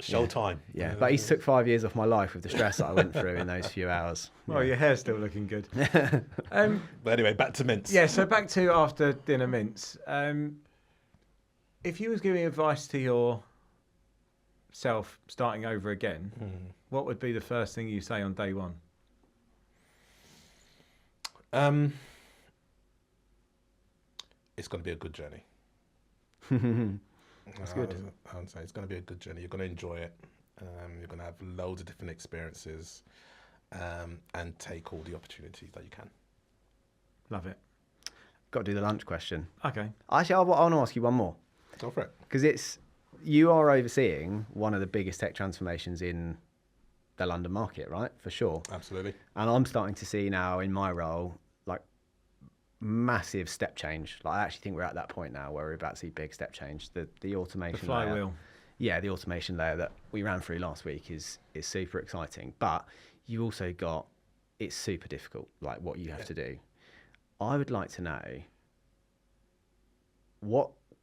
showtime. Yeah, but he took 5 years off my life with the stress that I went through in those few hours. Well, your hair's still looking good. But anyway, back to mints. Yeah, so back to after dinner mints. If you was giving advice to yourself starting over again, what would be the first thing you say on day one? It's going to be a good journey. That's good. I would say it's going to be a good journey. You're going to enjoy it. You're going to have loads of different experiences, and take all the opportunities that you can. Love it. Got to do the lunch question. Okay. Actually, I want to ask you one more. Go for it. Because you are overseeing one of the biggest tech transformations in the London market, right? For sure. Absolutely. And I'm starting to see now in my role, like, massive step change. Like, I actually think we're at that point now where we're about to see big step change. The automation The flywheel. layer. Yeah, the automation layer that we ran through last week is super exciting. But you also got, it's super difficult, like what you have to do. I would like to know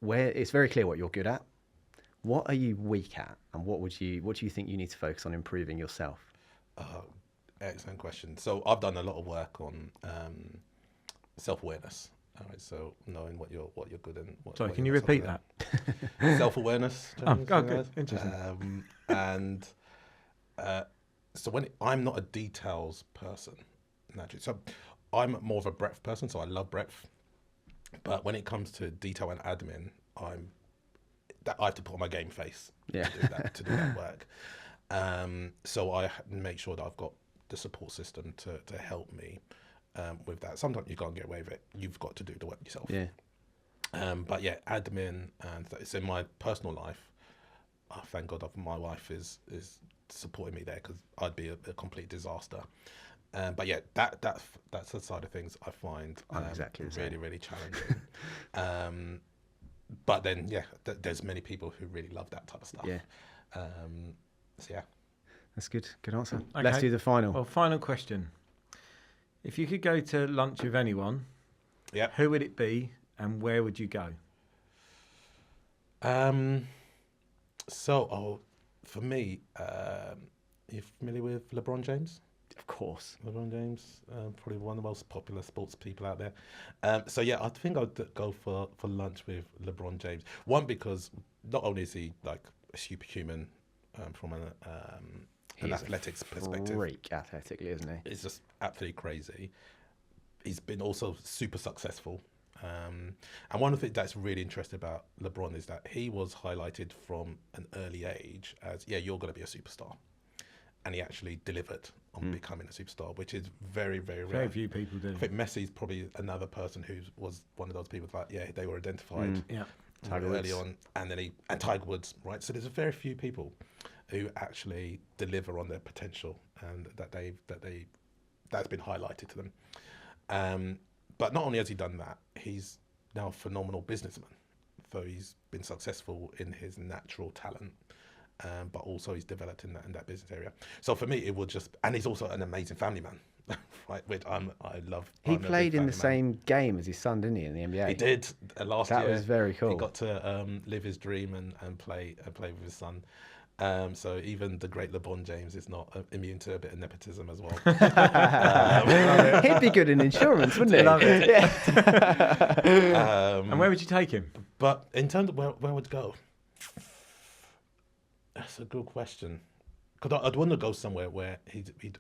where it's very clear what you're good at. What are you weak at, and what do you think you need to focus on improving yourself? Excellent question. So I've done a lot of work on self-awareness. All right, so knowing what you're good and what. Sorry, what can you're you not repeat so that? good at. Self-awareness. Good. Interesting. So I'm not a details person naturally, so I'm more of a breadth person. So I love breadth, but when it comes to detail and admin, I have to put on my game face to do that work. So I make sure that I've got the support system to help me with that. Sometimes you can't get away with it. You've got to do the work yourself. Yeah. But yeah, admin, and it's in my personal life. Oh, thank God, my wife is supporting me there, because I'd be a complete disaster. But yeah, that's the side of things I find exactly really, really challenging. But then, yeah, there's many people who really love that type of stuff. Yeah. So yeah. That's good. Good answer. Okay. Let's do the final. Well, final question. If you could go to lunch with anyone, who would it be and where would you go? For me, you familiar with LeBron James? Of course. LeBron James, probably one of the most popular sports people out there. So yeah, I think I'd go for lunch with LeBron James. One, because not only is he like a superhuman from an athletics perspective. Freak athletically, isn't he? It's just absolutely crazy. He's been also super successful. And one of the things that's really interesting about LeBron is that he was highlighted from an early age as, you're going to be a superstar. And he actually delivered on becoming a superstar, which is very, very rare. Very few people do. I think Messi's probably another person who was one of those people that, they were identified early on. And then Tiger Woods, right? So there's very few people who actually deliver on their potential, and that's been highlighted to them. But not only has he done that, he's now a phenomenal businessman. So he's been successful in his natural talent, but also he's developed in that business area. So for me, it would just, and he's also an amazing family man, right? Which I love. He played in the same game as his son, didn't he, in the NBA? He did last year. That was very cool. He got to live his dream and play with his son. So even the great LeBron James is not immune to a bit of nepotism as well. He'd be good in insurance, wouldn't he? Love it. Yeah. And where would you take him? But in terms of where would go? That's a good question. Because I'd want to go somewhere where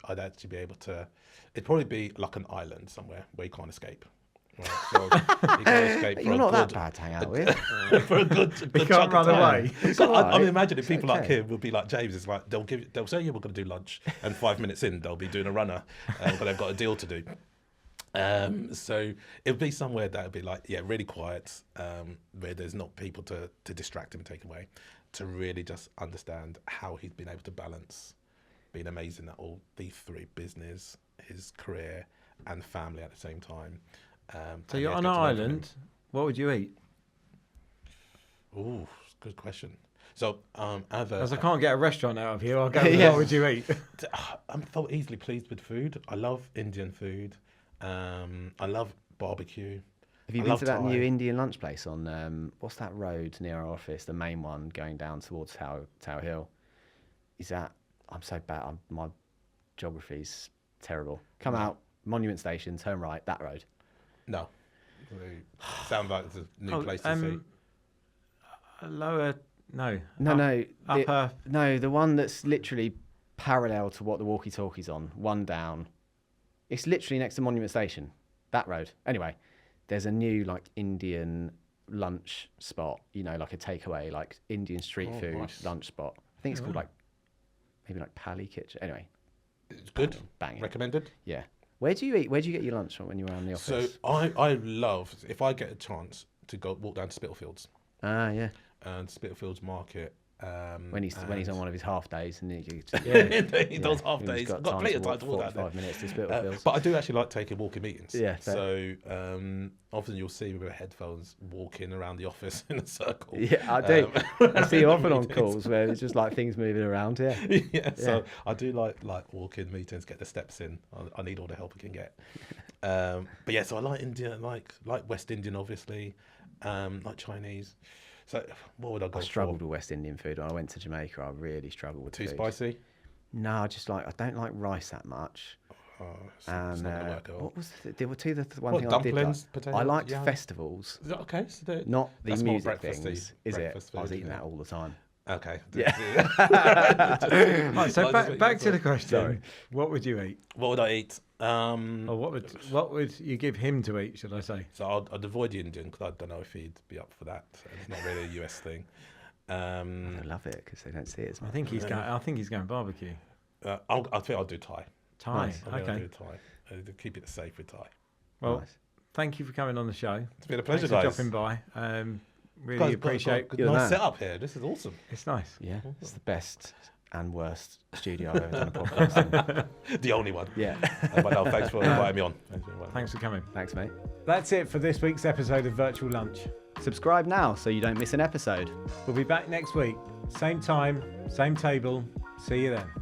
I'd actually be able to. It'd probably be like an island somewhere where you can't escape. Right? So you can escape. You're not that bad to hang out with. For a good You can't run away. So I'm imagining people like him will be like James. It's like they'll say, we're going to do lunch, and 5 minutes in they'll be doing a runner, but they've got a deal to do. So it would be somewhere that would be like, yeah, really quiet, where there's not people to distract him and take away, to really just understand how he's been able to balance being amazing at all these three: business, his career, and family at the same time. So you're on an island. What would you eat? Ooh, good question. So, As I can't get a restaurant out of here, I'll go. Yeah. What would you eat? I'm so easily pleased with food. I love Indian food. I love barbecue. Have you I been love to that Thai. new Indian lunch place on what's that road near our office? The main one going down towards Tower Hill. Is that? I'm so bad. My geography's terrible. Come out Monument Station, turn right. That road. No. Sounds like it's a new place to see. Lower, no. No. Upper. No, the one that's literally parallel to what the walkie-talkie's on. One down. It's literally next to Monument Station. That road. Anyway, there's a new like Indian lunch spot. You know, like a takeaway, like Indian street food nice. lunch spot. I think it's called like maybe like Pali Kitchen. Anyway, It's good. banging. Recommended. Yeah. Where do you eat? Where do you get your lunch when you're around the So office? I love, if I get a chance to go walk down to Spitalfields Yeah. and Spitalfields Market. When he's on one of his half days and he He does half he's days. I've got plenty of time to walk down there. 45 minutes to Spitalfields. But I do actually like taking walking meetings. Yeah, fair. So often you'll see me with headphones walking around the office in a circle. Yeah, I do. I see you often on meetings. calls where it's just like things moving around. Yeah. Yeah, so I do like walking meetings, get the steps in. I need all the help I can get. But yeah, so I like Indian, like West Indian, obviously, like Chinese. So what would I go I struggled for? with West Indian food. When I went to Jamaica, I really struggled with Too food. spicy? No, I don't like rice that much. Oh, it's And not gonna work at all. what was there were two the one What, thing dumplings, I did. potato, I liked yam? festivals, Is that okay? So not the that's more music breakfasty- things. Is it? breakfast I was food, eating yeah. that all the time. Okay. Right, so back to the question. Sorry. What would you eat? What would I eat? Or what would you give him to eat? Should I say? So I'd avoid the Indian because I don't know if he'd be up for that. It's not really a US thing. I love it because they don't see it as I much. think he's going barbecue. I think I'll do Thai. Thai. Nice. I think I'll Okay. do Thai. Keep it safe with Thai. Well, Nice. thank you for coming on the show. It's been a pleasure, Thanks for guys. dropping by. Really Guys, appreciate. got You're the nice man. setup here. This is awesome. It's nice. Yeah, it's the best and worst studio I've ever done a podcast in. The only one. Yeah. But no, thanks for inviting me on. Thanks for coming. Thanks, mate. That's it for this week's episode of Virtual Lunch. Subscribe now so you don't miss an episode. We'll be back next week. Same time, same table. See you then.